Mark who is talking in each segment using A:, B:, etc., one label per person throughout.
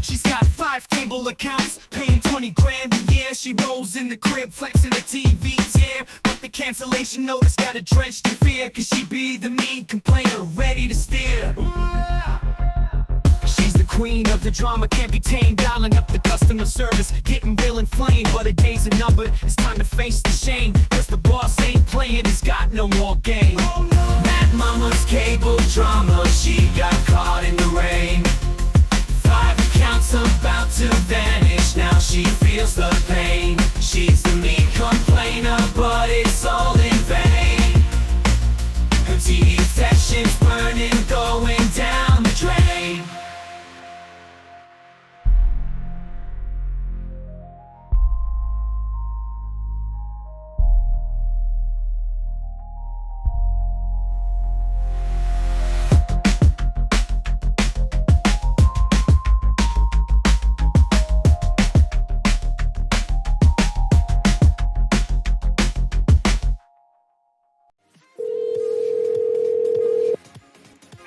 A: She's got 5 cable accounts, paying 20 grand a year. She rolls in the crib, flexing the TV's here. But the cancellation notice got her drenched in fear, cause she be the mean complainer, ready to steer. She's the queen of the drama, can't be tamed, dialing up the customer service, getting real inflamed. But her days are numbered, it's time to face the shame, cause the boss ain't playing, he's got no more game. Mad Mama's cable drama, she got caught in the rain. 5 accounts about to vanish, now she feels the pain. She's the mean complainer, but it's all in vain. Her TV session's burning, going down the drain.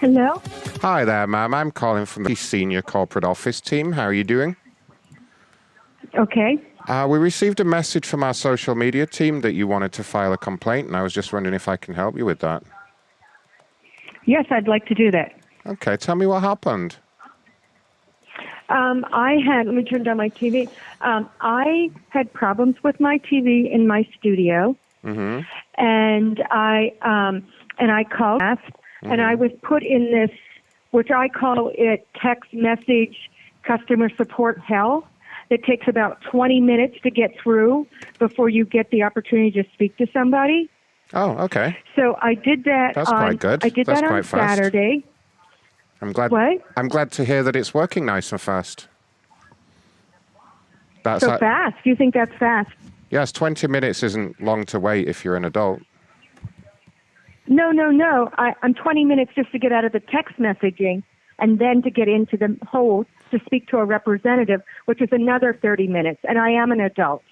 B: Hello?
C: Hi there, ma'am. I'm calling from the senior corporate office team. How are you doing?
B: Okay.
C: We received a message from our social media team that you wanted to file a complaint, and I was just wondering if I can help you with that.
B: Yes, I'd like to do that.
C: Okay, tell me what happened.
B: let me turn down my TV. I had problems with my TV in my studio.
C: Mm-hmm.
B: And I called, and I was put in this, which I call it text message customer support hell. It takes about 20 minutes to get through before you get the opportunity to speak to somebody.
C: Oh, okay.
B: So I did that.
C: That's quite good.
B: I did
C: That's
B: that
C: quite
B: on
C: fast.
B: Saturday.
C: I'm glad.
B: What?
C: I'm glad to hear that it's working nice and fast. That's
B: So fast? You think that's fast?
C: Yes, 20 minutes isn't long to wait if you're an adult.
B: No. I'm 20 minutes just to get out of the text messaging and then to get into the whole to speak to a representative, which is another 30 minutes. And I am an adult.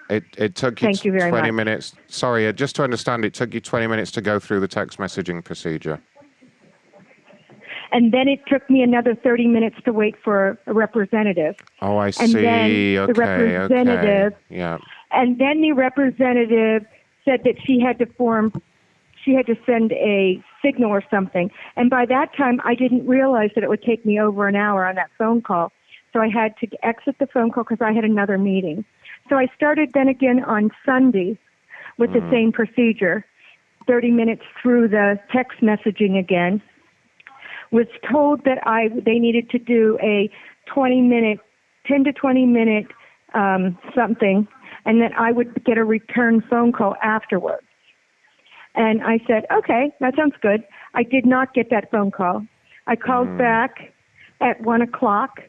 C: It took you,
B: Thank you very
C: 20
B: much.
C: minutes. Sorry, just to understand, it took you 20 minutes to go through the text messaging procedure.
B: And then it took me another 30 minutes to wait for a representative.
C: Oh, I
B: And
C: see.
B: then
C: Okay,
B: the representative,
C: okay. Yeah.
B: and then the representative said that she had to send a signal or something. And by that time, I didn't realize that it would take me over an hour on that phone call. So I had to exit the phone call because I had another meeting. So I started then again on Sunday with the same procedure, 30 minutes through the text messaging again. Was told that they needed to do a 10 to 20 minute something, and that I would get a return phone call afterwards. And I said, okay, that sounds good. I did not get that phone call. I called back at 1 o'clock.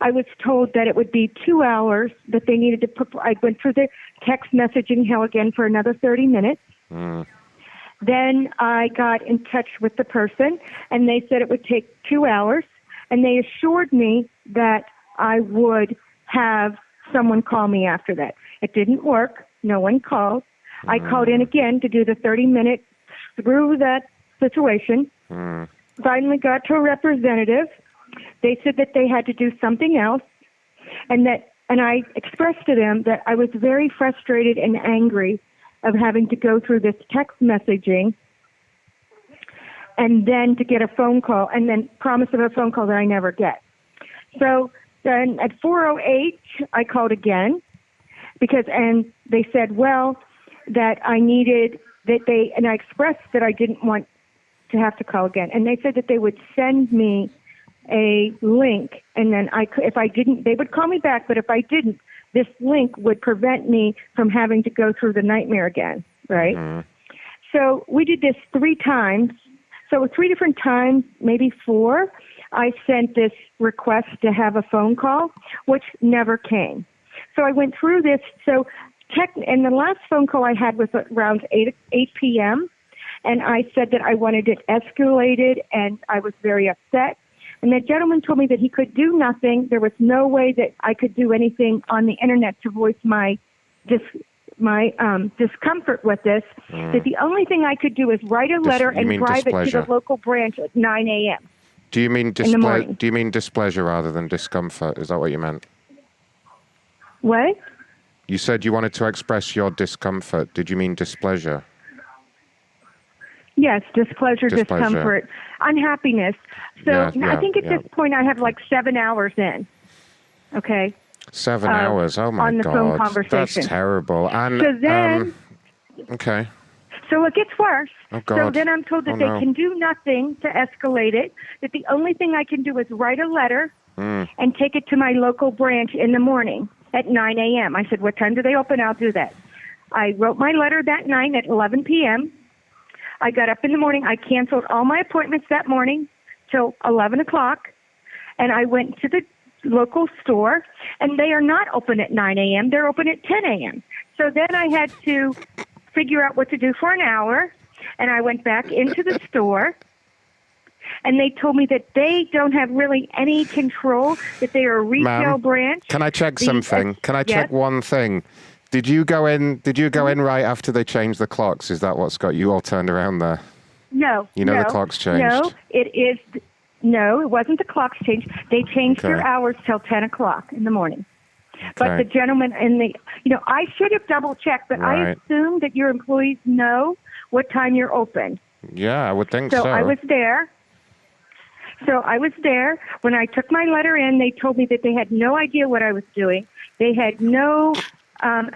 B: I was told that it would be 2 hours, that they needed to I went through the text messaging hell again for another 30 minutes. Then I got in touch with the person, and they said it would take 2 hours, and they assured me that I would have someone call me after that. It didn't work. No one called. I called in again to do the 30 minutes through that situation. Finally got to a representative. They said that they had to do something else, and I expressed to them that I was very frustrated and angry of having to go through this text messaging and then to get a phone call and then promise of a phone call that I never get. So then at 4:08, I called again and they said, well, that I needed and I expressed that I didn't want to have to call again. And they said that they would send me a link, and then if I didn't, they would call me back, but if I didn't, this link would prevent me from having to go through the nightmare again, right? So we did this 3 times. So 3 different times, maybe 4, I sent this request to have a phone call, which never came. So I went through this. And the last phone call I had was around 8 p.m., and I said that I wanted it escalated, and I was very upset. And the gentleman told me that he could do nothing. There was no way that I could do anything on the internet to voice my discomfort with this. That the only thing I could do is write a letter and drive it to the local branch at 9 a.m.
C: Do you mean
B: in the morning.
C: Do you mean displeasure rather than discomfort? Is that what you meant?
B: What?
C: You said you wanted to express your discomfort. Did you mean displeasure?
B: Yes, displeasure, discomfort, unhappiness. So I think at this point I have like 7 hours in. Okay.
C: 7 hours. Oh my
B: on the
C: God,
B: phone conversation.
C: that's terrible. And
B: So then,
C: okay.
B: so it gets worse.
C: Oh
B: So
C: God.
B: then I'm told that
C: Oh,
B: they
C: no.
B: can do nothing to escalate it. That the only thing I can do is write a letter and take it to my local branch in the morning at 9 a.m. I said, "What time do they open? I'll do that." I wrote my letter that night at 11 p.m. I got up in the morning. I canceled all my appointments that morning till 11 o'clock, and I went to the local store, and they are not open at 9 a.m. They're open at 10 a.m. So then I had to figure out what to do for an hour, and I went back into the store, and they told me that they don't have really any control, that they are a retail
C: Ma'am,
B: branch.
C: Can I check something? Can I check one thing? Did you go in right after they changed the clocks? Is that what's got you all turned around there?
B: No.
C: You know the clock's changed.
B: No, it wasn't the clock's changed. They changed their hours till 10 o'clock in the morning. But the gentleman I should have double checked, but I assume that your employees know what time you're open.
C: Yeah, I would think so.
B: So I was there. When I took my letter in, they told me that they had no idea what I was doing. They had no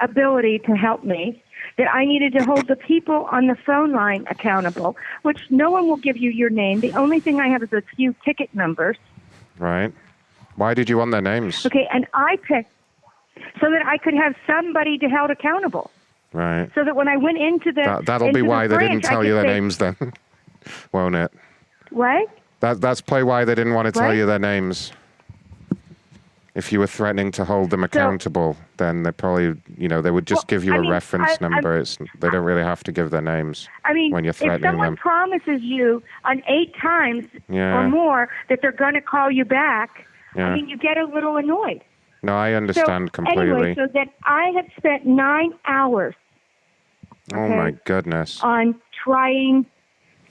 B: ability to help me, that I needed to hold the people on the phone line accountable, which no one will give you your name. The only thing I have is a few ticket numbers.
C: Right. Why did you want their names?
B: Okay, and I picked so that I could have somebody to hold accountable.
C: Right.
B: So that when I went into the
C: that'll be why they didn't tell you their names then, won't it?
B: What?
C: That's probably why they didn't want to tell you their names. If you were threatening to hold them accountable, then they probably, they would just give you a reference number. They don't really have to give their names when you're threatening them.
B: If someone promises you on 8 times or more that they're going to call you back, you get a little annoyed.
C: No, I understand completely.
B: Anyway, so that I have spent 9 hours.
C: Oh my goodness.
B: On trying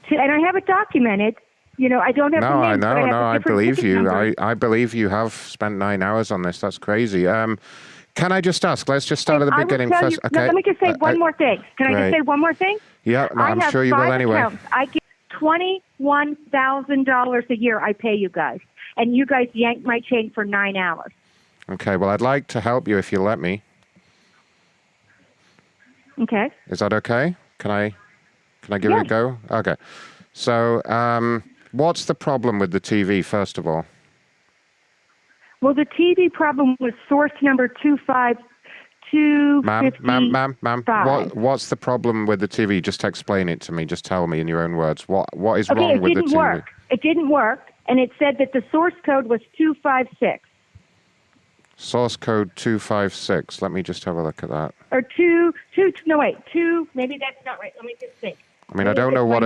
B: to, and I have it documented. I don't have the names, but I have the
C: I
B: different
C: believe
B: ticket
C: you.
B: numbers.
C: I believe you have spent 9 hours on this. That's crazy. Can I just ask? Let's just start at the beginning first. Okay.
B: Let me just say one more thing. Can I just say one more thing?
C: Yeah, I'm sure you will anyway.
B: Accounts. I get $21,000 a year I pay you guys, and you guys yanked my chain for 9 hours.
C: Okay, well, I'd like to help you if you let me.
B: Okay.
C: Is that okay? Can I give it a go? Okay. So, what's the problem with the TV, first of all?
B: Well, the TV problem was source number 25255.
C: Ma'am, what's the problem with the TV? Just explain it to me. Just tell me in your own words. What is wrong with the TV?
B: It didn't work, and it said that the source code was 256.
C: Source code 256. Let me just have a look at that.
B: Or maybe that's not right. Let me just think.
C: I mean, I don't know what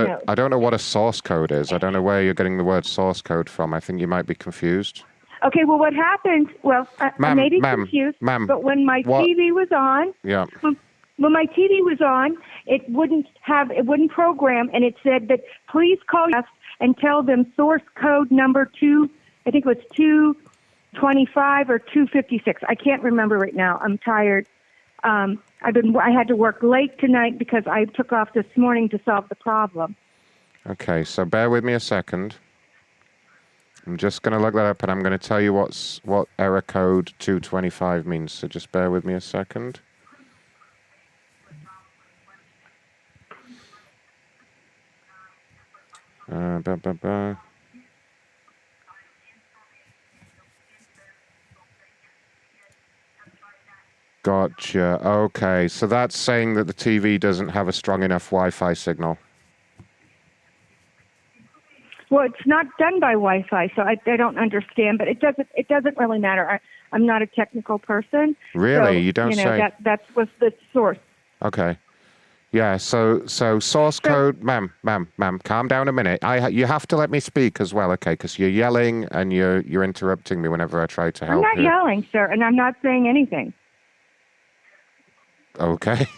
C: a source code is. I don't know where you're getting the word source code from. I think you might be confused.
B: Okay, well, what happened? Well, I may be confused, but when my TV was on, when my TV was on, it wouldn't program, and it said that please call us and tell them source code number 225 or 256. I can't remember right now. I'm tired. I had to work late tonight because I took off this morning to solve the problem.
C: Okay, so bear with me a second. I'm just going to look that up, and I'm going to tell you what error code 225 means. So just bear with me a second. Gotcha. Okay, so that's saying that the TV doesn't have a strong enough Wi-Fi signal.
B: Well, it's not done by Wi-Fi, so I don't understand. But it doesn't really matter. I'm not a technical person.
C: Really,
B: so,
C: you don't say.
B: That was the source.
C: Okay. Yeah. So source code, ma'am, calm down a minute. You have to let me speak as well, okay? Because you're yelling and you're interrupting me whenever I try to help.
B: I'm not yelling, sir, and I'm not saying anything.
C: Okay.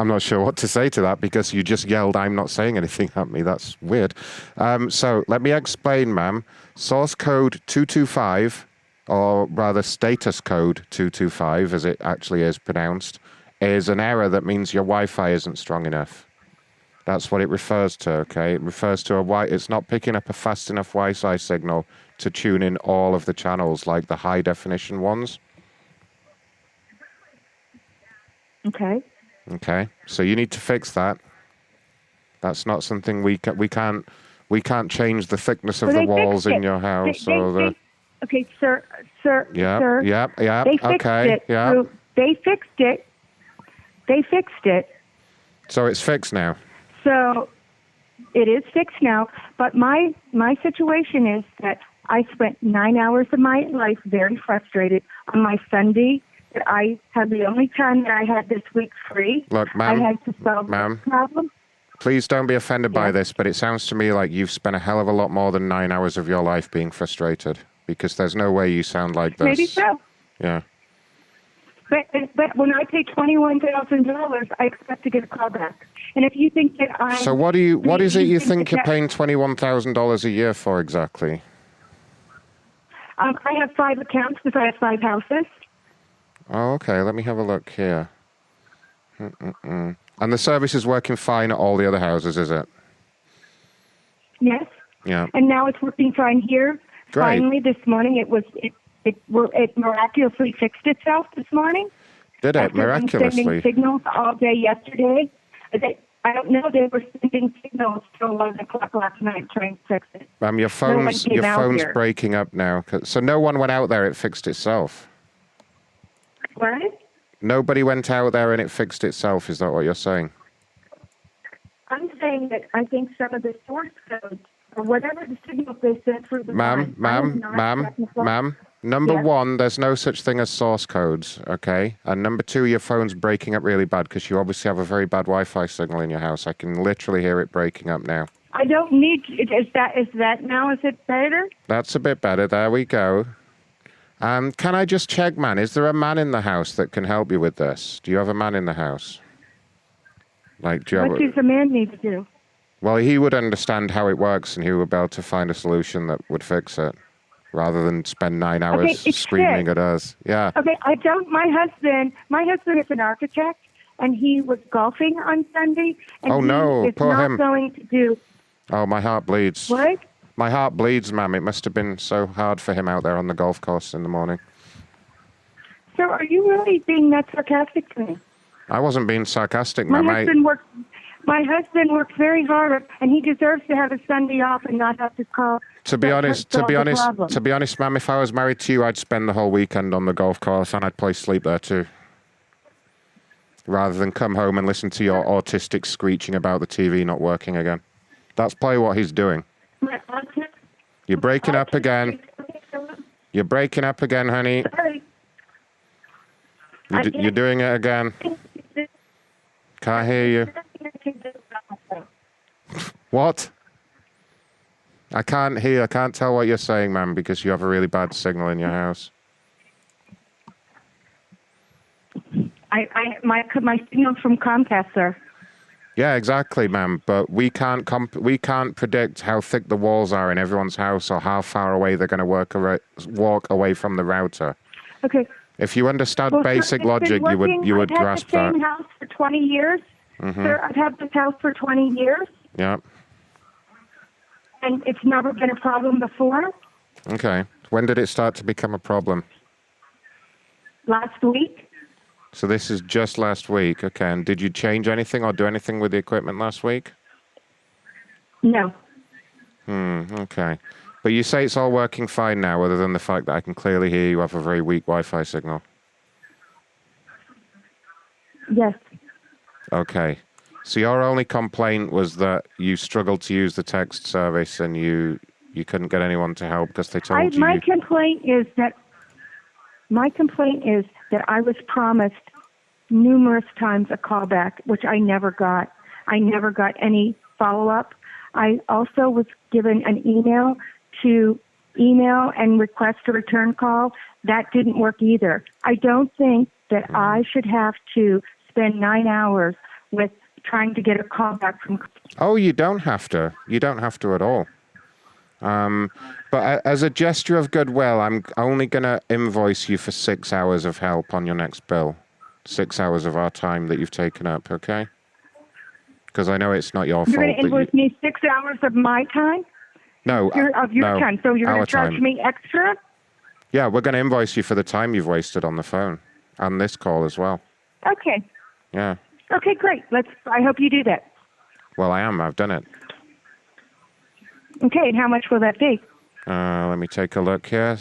C: I'm not sure what to say to that because you just yelled, I'm not saying anything at me. That's weird. So let me explain, ma'am. Source code 225, or rather status code 225, as it actually is pronounced, is an error that means your Wi-Fi isn't strong enough. That's what it refers to, okay? It refers to it's not picking up a fast enough Wi-Fi signal to tune in all of the channels, like the high definition ones.
B: Okay.
C: Okay, so you need to fix that. That's not something we can't change the thickness of the walls in your house
B: okay, sir.
C: Yeah.
B: They fixed it.
C: Yeah.
B: They fixed it. They fixed it.
C: So it's fixed now.
B: So it is fixed now. But my situation is that I spent 9 hours of my life very frustrated on my Sunday. That I had the only time that I had this week free.
C: Look, ma'am.
B: I had to solve this problem.
C: Please don't be offended by this, but it sounds to me like you've spent a hell of a lot more than 9 hours of your life being frustrated, because there's no way you sound like this.
B: Maybe so.
C: Yeah.
B: But when I pay $21,000, I expect to get a call back. And if you think that I'm...
C: So what is it you think you're paying $21,000 a year for exactly?
B: I have 5 accounts because I have 5 houses.
C: Oh, okay. Let me have a look here. And the service is working fine at all the other houses, is it?
B: Yes.
C: Yeah.
B: And now it's working fine here.
C: Great.
B: Finally, this morning, it miraculously fixed itself this morning.
C: Did it?
B: After
C: Miraculously?
B: sending signals all day yesterday. I don't know. They were sending signals till 11 o'clock last night trying to fix it.
C: Your phone's breaking up now. So no one went out there. It fixed itself.
B: What?
C: Nobody went out there and it fixed itself. Is that what you're saying?
B: I'm saying that I think some of the source codes or whatever the signals they sent through the line.
C: Ma'am. Number one, there's no such thing as source codes, okay? And number two, your phone's breaking up really bad because you obviously have a very bad Wi-Fi signal in your house. I can literally hear it breaking up now.
B: I don't need... Is that now? Is it better?
C: That's a bit better. There we go. Can I just check, man? Is there a man in the house that can help you with this? Do you have a man in the house? What
B: does a man need to do?
C: Well, he would understand how it works and he would be able to find a solution that would fix it, rather than spend 9 hours screaming at us. Yeah.
B: Okay, my husband is an architect, and he was golfing on Sunday, and he is not going to do...
C: Oh, my heart bleeds.
B: What?
C: My heart bleeds, ma'am. It must have been so hard for him out there on the golf course in the morning.
B: So are you really being that sarcastic to me?
C: I wasn't being sarcastic, ma'am.
B: My husband works very hard, and he deserves to have a Sunday off and not have to call.
C: To be honest, ma'am, if I was married to you, I'd spend the whole weekend on the golf course and I'd play sleep there too. Rather than come home and listen to your autistic screeching about the TV not working again. That's probably what he's doing. You're breaking up again. You're breaking up again, honey.
B: Sorry.
C: You're doing it again. Can't hear you. What? I can't hear. I can't tell what you're saying, ma'am, because you have a really bad signal in your house.
B: My signal's from Comcast, sir.
C: Yeah, exactly, ma'am. But we can't predict how thick the walls are in everyone's house or how far away they're going to walk away from the router.
B: Okay.
C: If you understand basic logic, you would grasp that.
B: I've had the same house for 20 years.
C: Mm-hmm.
B: Sir, I've had this house for 20 years.
C: Yeah.
B: And it's never been a problem before.
C: Okay. When did it start to become a problem?
B: Last week.
C: So this is just last week. Okay. And did you change anything or do anything with the equipment last week?
B: No.
C: Okay. But you say it's all working fine now, other than the fact that I can clearly hear you have a very weak Wi-Fi signal.
B: Yes.
C: Okay. So your only complaint was that you struggled to use the text service and you couldn't get anyone to help because they told you...
B: My complaint is that I was promised numerous times a callback, which I never got. I never got any follow-up. I also was given an email to email and request a return call. That didn't work either. I don't think that I should have to spend 9 hours with trying to get a call back from.
C: Oh, you don't have to. You don't have to at all. But as a gesture of goodwill, I'm only going to invoice you for 6 hours of help on your next bill. 6 hours of our time that you've taken up, okay? Because I know it's not your fault.
B: You're going to invoice me 6 hours of my time?
C: No.
B: Of your time. So you're going to charge me extra?
C: Yeah, we're going to invoice you for the time you've wasted on the phone. And this call as well.
B: Okay.
C: Yeah.
B: Okay, great. I hope you do that.
C: Well, I am. I've done it.
B: Okay, and how much will that be?
C: Let me take a look here.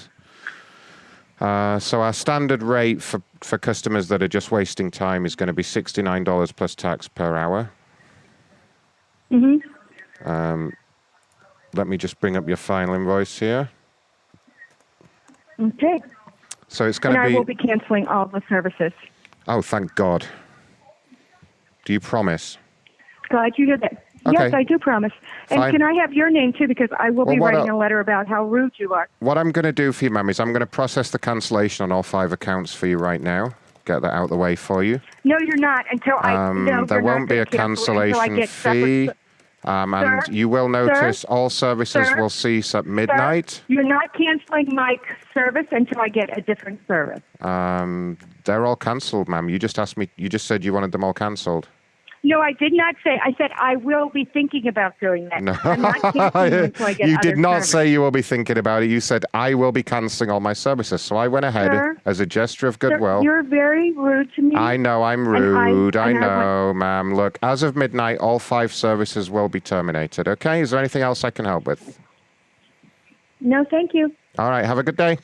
C: So our standard rate for customers that are just wasting time is going to be $69 plus tax per hour.
B: Mm-hmm.
C: Let me just bring up your final invoice here.
B: Okay.
C: So it's going to be...
B: And I will be canceling all the services.
C: Oh, thank God. Do you promise?
B: Glad you did that.
C: Okay.
B: Yes, I do promise. And
C: Fine.
B: Can I have your name, too, because I will be writing a letter about how rude you are.
C: What I'm going to do for you, ma'am, is I'm going to process the cancellation on all 5 accounts for you right now. Get that out of the way for you.
B: No, you're not until
C: there won't be a cancellation fee. And you will notice all services will cease at midnight.
B: Sir, you're not canceling my service until I get a different service.
C: They're all cancelled, ma'am. You just asked me. You just said you wanted them all cancelled.
B: No, I did not say. I said I will be thinking about doing that.
C: No.
B: I'm not canceling until I get
C: You did not
B: service.
C: say you will be thinking about it. You said I will be cancelling all my services. So I went ahead as a gesture of goodwill.
B: Sir, you're very rude to me.
C: I know I'm rude. I know, ma'am. Look, as of midnight, all 5 services will be terminated. Okay? Is there anything else I can help with?
B: No, thank you.
C: All right. Have a good day.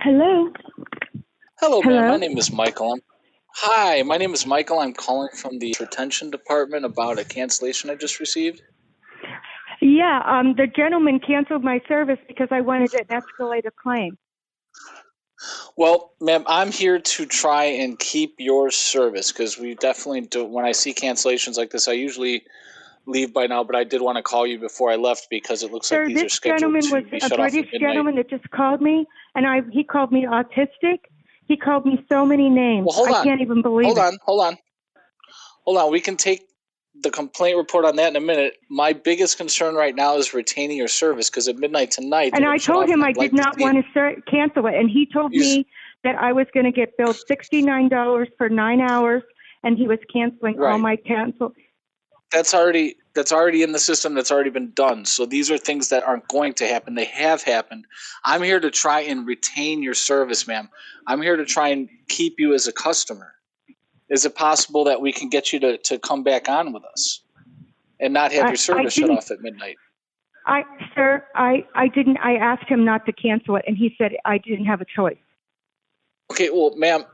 B: Hello.
D: Hello, ma'am. My name is Michael. Hi, my name is Michael. I'm calling from the retention department about a cancellation I just received.
B: Yeah, the gentleman canceled my service because I wanted an escalated claim.
D: Well, ma'am, I'm here to try and keep your service because we definitely do. When I see cancellations like this, I usually leave by now, but I did want to call you before I left because it looks like these are scheduled to be shut off at midnight. Sir, this gentleman was a British gentleman that just called me, and he called me autistic. He called me so many names. Well, hold on.
B: I can't even believe it.
D: Hold on. We can take the complaint report on that in a minute. My biggest concern right now is retaining your service because at midnight tonight...
B: And I told him I did not want to cancel it, and he told me that I was going to get billed $69 for 9 hours, and he was canceling all my cancel. That's already
D: in the system. That's already been done. So these are things that aren't going to happen. They have happened. I'm here to try and retain your service, ma'am. I'm here to try and keep you as a customer. Is it possible that we can get you to come back on with us and not have your service shut off at midnight?
B: Sir, I didn't. I asked him not to cancel it, and he said I didn't have a choice.
D: Okay, well, ma'am,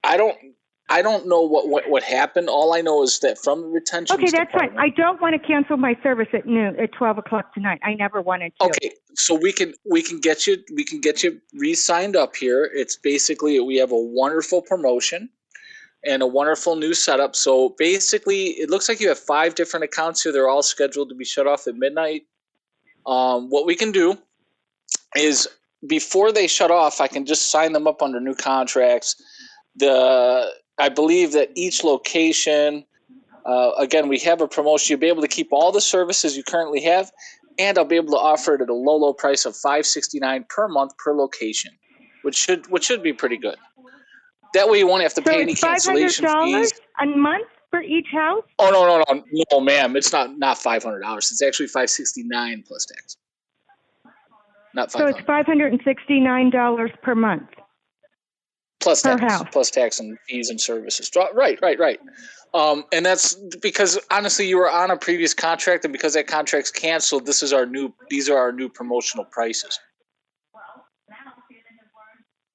D: I don't know what happened. All I know is that from the retention.
B: Okay, that's fine. I don't want to cancel my service at 12 o'clock tonight. I never wanted to.
D: Okay, so we can get you re-signed up here. It's basically we have a wonderful promotion and a wonderful new setup. So basically, it looks like you have 5 different accounts here. They're all scheduled to be shut off at midnight. What we can do is before they shut off, I can just sign them up under new contracts. I believe that each location, again, we have a promotion. You'll be able to keep all the services you currently have, and I'll be able to offer it at a low price of $569 per month per location, which should be pretty good. That way you won't have to pay any cancellation fees.
B: $500 a month for each house?
D: Oh, no, ma'am. It's not $500. It's actually $569 plus tax. Not $500.
B: So it's $569 per month.
D: Plus tax and fees and services. Right. And that's because honestly, you were on a previous contract, and because that contract's canceled, these are our new promotional prices.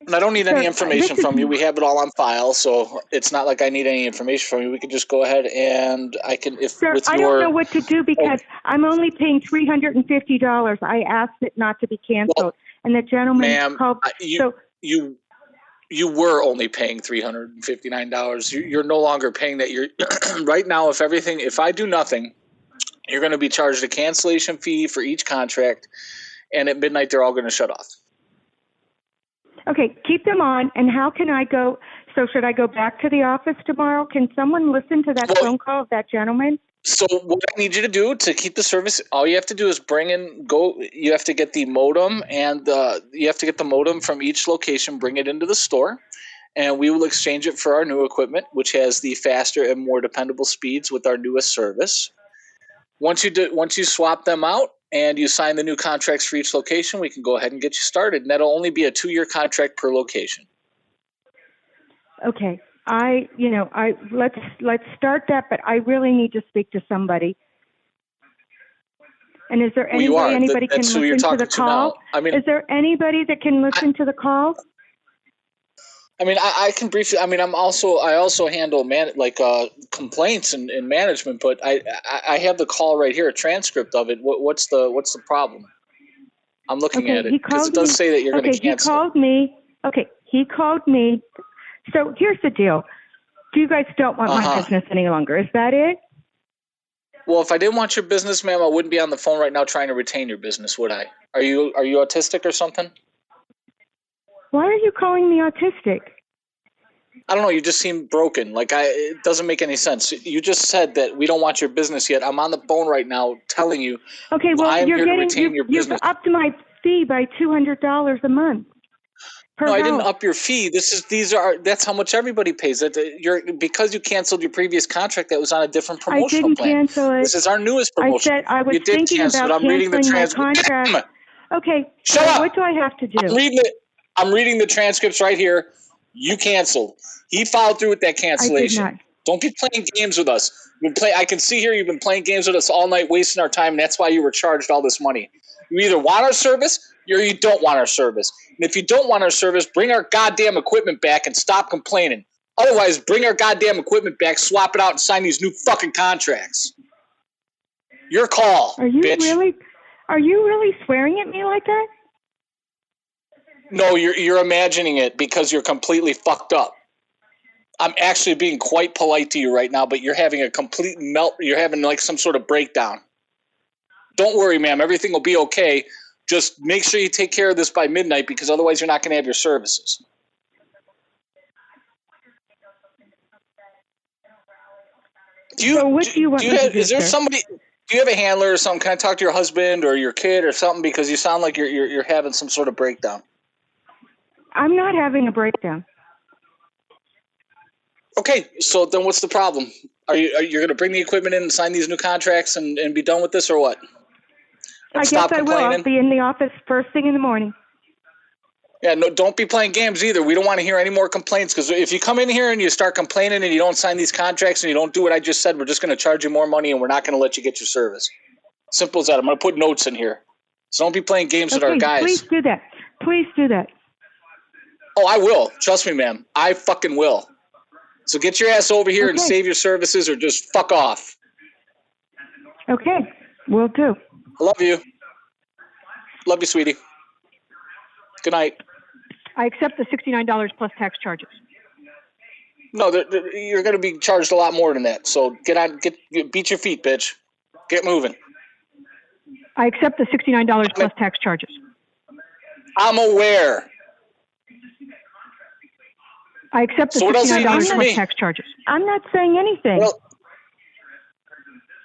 D: And I don't need any information from you. We have it all on file, so it's not like I need any information from you. We can just go ahead and I can
B: I don't know what to do because I'm only paying $350. I asked it not to be canceled, and the gentleman called.
D: You were only paying $359. You're no longer paying that. You're right now. If I do nothing, you're going to be charged a cancellation fee for each contract, and at midnight they're all going to shut off.
B: Okay, keep them on. And how can I go? So should I go back to the office tomorrow? Can someone listen to that phone call of that gentleman?
D: So what I need you to do to keep the service, all you have to do is you have to get the modem and you have to get the modem from each location, bring it into the store, and we will exchange it for our new equipment, which has the faster and more dependable speeds with our newest service. Once you swap them out and you sign the new contracts for each location, we can go ahead and get you started. And that'll only be a 2-year contract per location.
B: Okay. Let's start that, but I really need to speak to somebody. And is there anybody can listen to the call?
D: I mean,
B: is there anybody that can listen to the call?
D: I mean, I can briefly. I mean, I also handle complaints and management, but I have the call right here, a transcript of it. What's the problem? I'm looking at it because it does say that you're going to cancel.
B: He called me. Okay, he called me. So here's the deal. You guys don't want my business any longer. Is that it?
D: Well, if I didn't want your business, ma'am, I wouldn't be on the phone right now trying to retain your business, would I? Are you autistic or something?
B: Why are you calling me autistic?
D: I don't know. You just seem broken. It doesn't make any sense. You just said that we don't want your business yet. I'm on the phone right now telling you.
B: Okay, well,
D: I'm here to retain your business.
B: You've upped my fee by $200 a month.
D: No, I didn't up your fee. That's how much everybody pays. Because you canceled your previous contract that was on a different promotional plan.
B: I didn't cancel it.
D: This is our newest promotion.
B: I said I was thinking about canceling my contract. Okay,
D: shut up.
B: What do I have to do?
D: I'm reading the transcripts right here. You canceled. He followed through with that cancellation.
B: I did not.
D: Don't be playing games with us. I can see here you've been playing games with us all night, wasting our time, and that's why you were charged all this money. You either want our service or you don't want our service. And if you don't want our service, bring our goddamn equipment back and stop complaining. Otherwise, bring our goddamn equipment back, swap it out, and sign these new fucking contracts. Your call, bitch.
B: Are you really swearing at me like that?
D: No, you're imagining it because you're completely fucked up. I'm actually being quite polite to you right now, but you're having a complete melt. You're having some sort of breakdown. Don't worry, ma'am. Everything will be okay. Just make sure you take care of this by midnight because otherwise you're not going to have your services. Do you have a handler or something? Can I talk to your husband or your kid or something? Because you sound like you're having some sort of breakdown.
B: I'm not having a breakdown.
D: Okay, so then what's the problem? Are you going to bring the equipment in and sign these new contracts and be done with this or what? And
B: I guess I will. I'll be in the office first thing in the morning.
D: Yeah, no, don't be playing games either. We don't want to hear any more complaints because if you come in here and you start complaining and you don't sign these contracts and you don't do what I just said, we're just going to charge you more money and we're not going to let you get your service. Simple as that. I'm going to put notes in here. So don't be playing games with our guys.
B: Please do that. Please do that.
D: Oh, I will. Trust me, ma'am. I fucking will. So get your ass over here and save your services or just fuck off.
B: Okay. Will do.
D: I love you. Love you, sweetie. Good night.
E: I accept the $69 plus tax charges.
D: No, you're going to be charged a lot more than that. So beat your feet, bitch. Get moving.
E: I accept the $69 plus tax charges.
D: I'm aware.
E: I accept the $69 plus tax charges.
B: I'm not saying anything.
D: Well,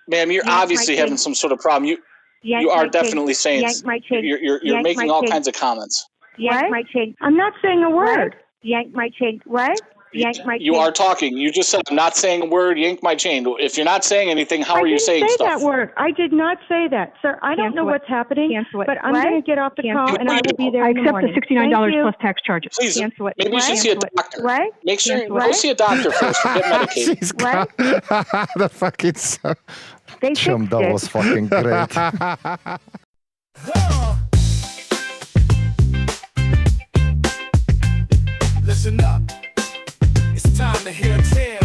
D: ma'am, you're obviously having some sort of problem. You are definitely saying you're making all kinds of comments.
B: Yank my chain. I'm not saying a word. Yank my chain. What? Yank my chain.
D: You are talking. You just said I'm not saying a word. Yank my chain. If you're not saying anything, how are you saying stuff?
B: I didn't say that word. I did not say that, sir. I don't know what's happening, but I'm going to get off the call and I will be there in the morning.
E: I accept the $69 plus tax charges.
D: Please, maybe you should see a doctor. What? Make sure you go see a doctor first to get medicated.
C: She's got the fucking
F: Chum, that was fucking great.
A: Listen up. It's time to hear a tale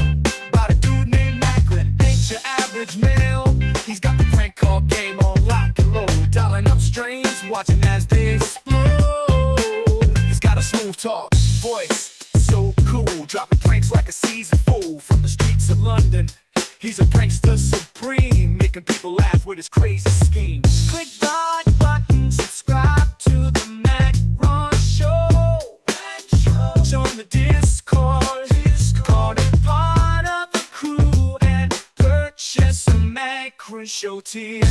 A: about a dude named Macron. Ain't your average male. He's got the prank call game on lock and load, dialing up strains, watching as they explode. He's got a smooth talk, voice so cool, dropping pranks like a seasoned fool from the streets of London. He's a prankster supreme, making people laugh with his crazy schemes. Click the like button, subscribe to the Macron Show. the Discord. Call it part of the crew and purchase a Macron show tier.